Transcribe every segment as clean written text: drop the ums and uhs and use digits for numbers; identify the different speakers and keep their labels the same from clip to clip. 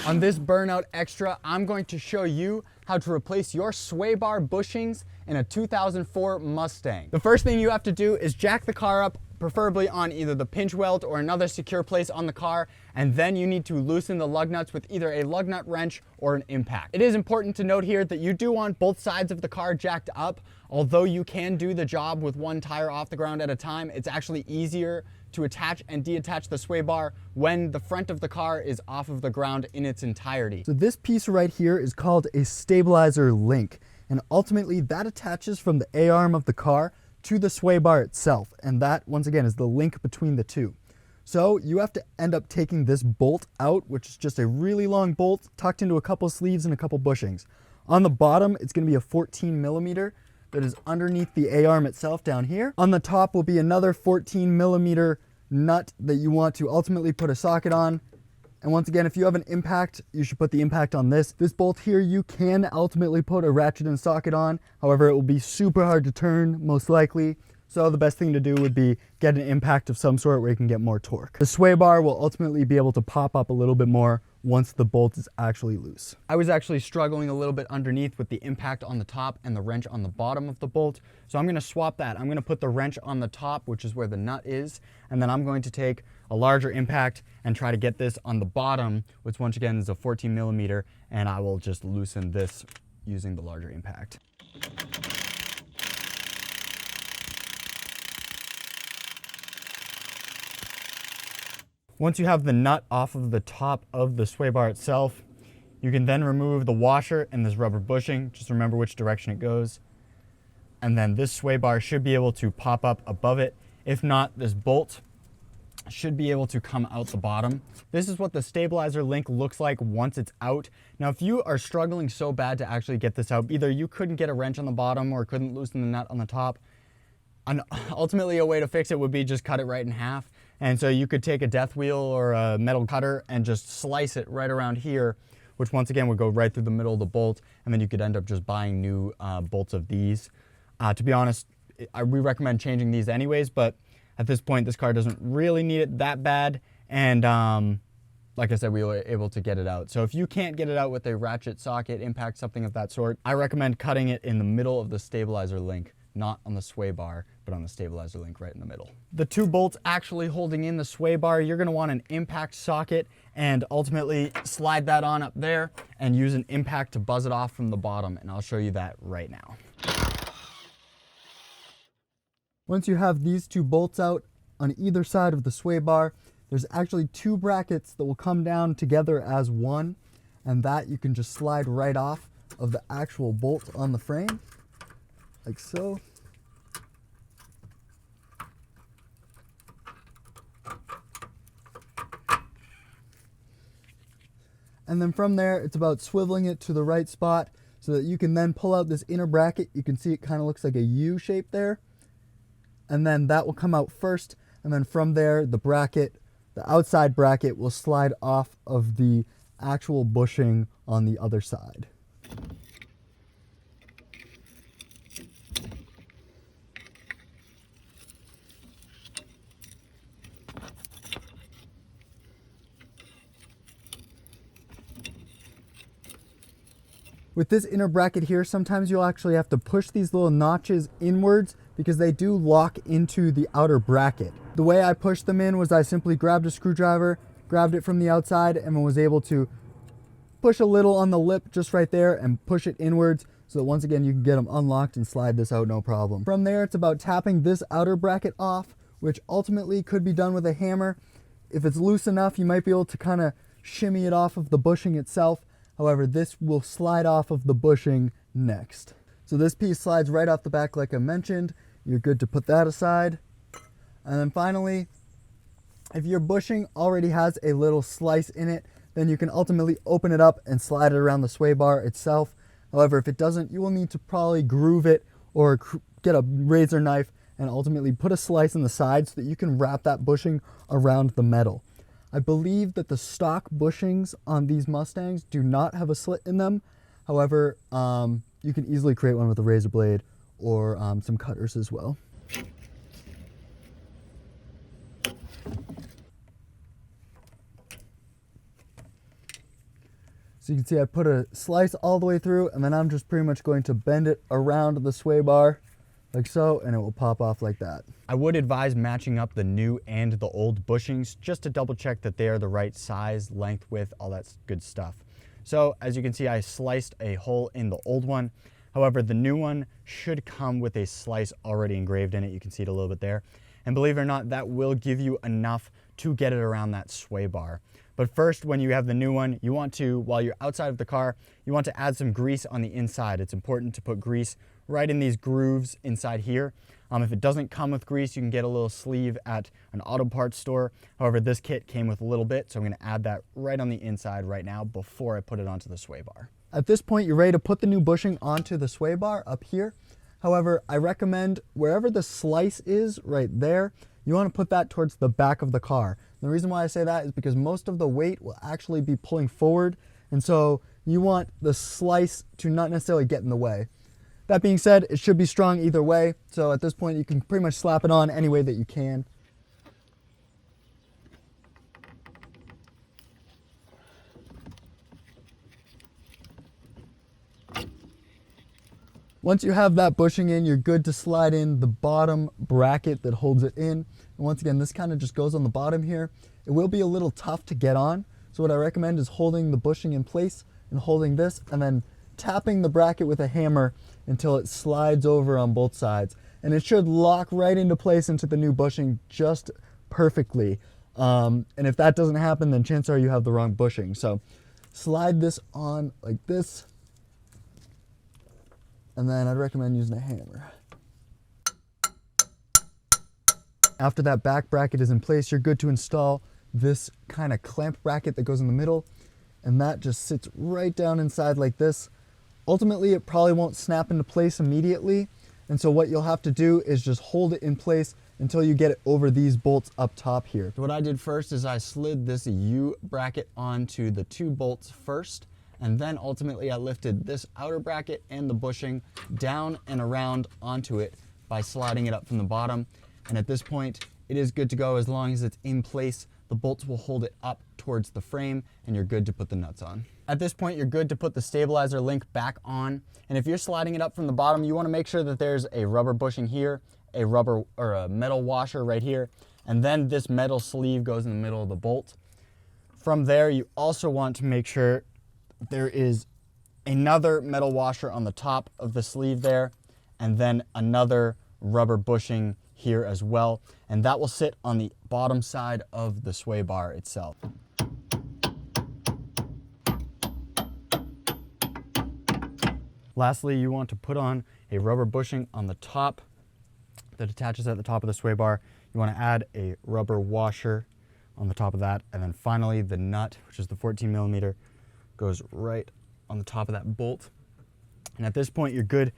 Speaker 1: On this Burnout Extra, I'm going to show you how to replace your sway bar bushings in a 2004 Mustang. The first thing you have to do is jack the car up, preferably on either the pinch weld or another secure place on the car, and then you need to loosen the lug nuts with either a lug nut wrench or an impact. It is important to note here that you do want both sides of the car jacked up. Although you can do the job with one tire off the ground at a time, it's actually easier to attach and deattach the sway bar when the front of the car is off of the ground in its entirety.
Speaker 2: So this piece right here is called a stabilizer link, and ultimately that attaches from the A-arm of the car to the sway bar itself, and that once again is the link between the two. So you have to end up taking this bolt out, which is just a really long bolt tucked into a couple sleeves and a couple bushings. On the bottom, it's going to be a 14 millimeter that is underneath the A-arm itself down here. On the top will be another 14 millimeter nut that you want to ultimately put a socket on. And once again, if you have an impact, you should put the impact on this. This bolt here, you can ultimately put a ratchet and socket on. However, it will be super hard to turn, most likely. So the best thing to do would be get an impact of some sort where you can get more torque. The sway bar will ultimately be able to pop up a little bit more once the bolt is actually loose.
Speaker 1: I was actually struggling a little bit underneath with the impact on the top and the wrench on the bottom of the bolt. So I'm going to swap that. I'm going to put the wrench on the top, which is where the nut is, and then I'm going to take a larger impact and try to get this on the bottom, which once again is a 14 millimeter, and I will just loosen this using the larger impact. Once you have the nut off of the top of the sway bar itself, you can then remove the washer and this rubber bushing. Just remember which direction it goes. And then this sway bar should be able to pop up above it. If not, this bolt should be able to come out the bottom. This is what the stabilizer link looks like once it's out. Now, if you are struggling so bad to actually get this out, either you couldn't get a wrench on the bottom or couldn't loosen the nut on the top, and ultimately a way to fix it would be just cut it right in half. And so you could take a death wheel or a metal cutter and just slice it right around here, which once again would go right through the middle of the bolt, and then you could end up just buying new bolts of these. To be honest, we recommend changing these anyways, but at this point this car doesn't really need it that bad, and like I said, we were able to get it out. So if you can't get it out with a ratchet, socket, impact, something of that sort, I recommend cutting it in the middle of the stabilizer link, not on the sway bar, but on the stabilizer link right in the middle. The two bolts actually holding in the sway bar, you're gonna want an impact socket and ultimately slide that on up there and use an impact to buzz it off from the bottom, and I'll show you that right now.
Speaker 2: Once you have these two bolts out on either side of the sway bar, there's actually two brackets that will come down together as one, and that you can just slide right off of the actual bolt on the frame, like so. And then from there, it's about swiveling it to the right spot so that you can then pull out this inner bracket. You can see it kind of looks like a U shape there. And then that will come out first. And then from there, the bracket, the outside bracket will slide off of the actual bushing on the other side. With this inner bracket here, sometimes you'll actually have to push these little notches inwards because they do lock into the outer bracket. The way I pushed them in was I simply grabbed a screwdriver, grabbed it from the outside, and was able to push a little on the lip just right there and push it inwards so that once again you can get them unlocked and slide this out no problem. From there, it's about tapping this outer bracket off, which ultimately could be done with a hammer. If it's loose enough, you might be able to kind of shimmy it off of the bushing itself. However, this will slide off of the bushing next. So this piece slides right off the back like I mentioned. You're good to put that aside. And then finally, if your bushing already has a little slice in it, then you can ultimately open it up and slide it around the sway bar itself. However, if it doesn't, you will need to probably groove it or get a razor knife and ultimately put a slice in the side so that you can wrap that bushing around the metal. I believe that the stock bushings on these Mustangs do not have a slit in them. However, you can easily create one with a razor blade or some cutters as well. So you can see I put a slice all the way through, and then I'm just pretty much going to bend it around the sway bar like so, and it will pop off like that.
Speaker 1: I would advise matching up the new and the old bushings just to double check that they are the right size, length, width, all that good stuff. So as you can see, I sliced a hole in the old one. However, the new one should come with a slice already engraved in it. You can see it a little bit there. And believe it or not, that will give you enough to get it around that sway bar. But first, when you have the new one, you want to, while you're outside of the car, you want to add some grease on the inside. It's important to put grease right in these grooves inside here. If it doesn't come with grease, you can get a little sleeve at an auto parts store. However, this kit came with a little bit, so I'm gonna add that right on the inside right now before I put it onto the sway bar.
Speaker 2: At this point, you're ready to put the new bushing onto the sway bar up here. However, I recommend wherever the slice is right there, you want to put that towards the back of the car. And the reason why I say that is because most of the weight will actually be pulling forward, and so you want the slice to not necessarily get in the way. That being said, it should be strong either way, so at this point you can pretty much slap it on any way that you can. Once you have that bushing in, you're good to slide in the bottom bracket that holds it in. And once again, this kind of just goes on the bottom here. It will be a little tough to get on, so what I recommend is holding the bushing in place and holding this, and then tapping the bracket with a hammer until it slides over on both sides. And it should lock right into place into the new bushing just perfectly. And if that doesn't happen, then chances are you have the wrong bushing. So slide this on like this, and then I'd recommend using a hammer. After that back bracket is in place, you're good to install this kind of clamp bracket that goes in the middle, and that just sits right down inside like this. Ultimately, it probably won't snap into place immediately, and so what you'll have to do is just hold it in place until you get it over these bolts up top here.
Speaker 1: So what I did first is I slid this U bracket onto the 2 bolts first, and then ultimately I lifted this outer bracket and the bushing down and around onto it by sliding it up from the bottom. And at this point, it is good to go as long as it's in place. The bolts will hold it up towards the frame, and you're good to put the nuts on. At this point, you're good to put the stabilizer link back on. And if you're sliding it up from the bottom, you want to make sure that there's a rubber bushing here, a rubber or a metal washer right here, and then this metal sleeve goes in the middle of the bolt. From there, you also want to make sure there is another metal washer on the top of the sleeve there, and then another rubber bushing here as well, and that will sit on the bottom side of the sway bar itself. Lastly, you want to put on a rubber bushing on the top that attaches at the top of the sway bar. You want to add a rubber washer on the top of that, and then finally the nut, which is the 14mm, goes right on the top of that bolt. And at this point, you're good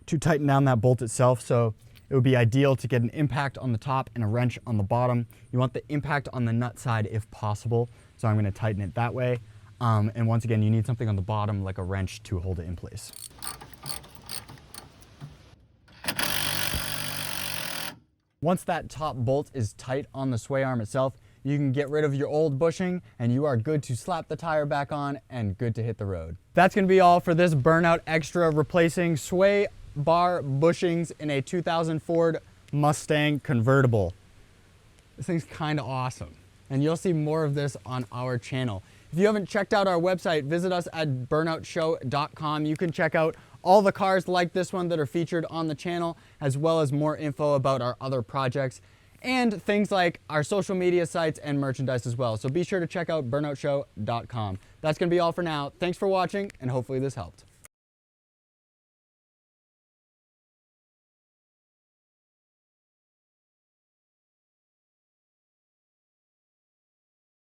Speaker 1: to tighten down that bolt itself. So it would be ideal to get an impact on the top and a wrench on the bottom. You want the impact on the nut side if possible. So I'm going to tighten it that way. And once again, you need something on the bottom like a wrench to hold it in place. Once that top bolt is tight on the sway arm itself, you can get rid of your old bushing and you are good to slap the tire back on and good to hit the road. That's going to be all for this Burnout Extra replacing sway bar bushings in a 2000 Ford Mustang convertible. This thing's kind of awesome, and you'll see more of this on our channel. If you haven't checked out our website, visit us at burnoutshow.com. You can check out all the cars like this one that are featured on the channel, as well as more info about our other projects and things like our social media sites and merchandise as well. So be sure to check out burnoutshow.com. That's going to be all for now. Thanks for watching, and hopefully this helped.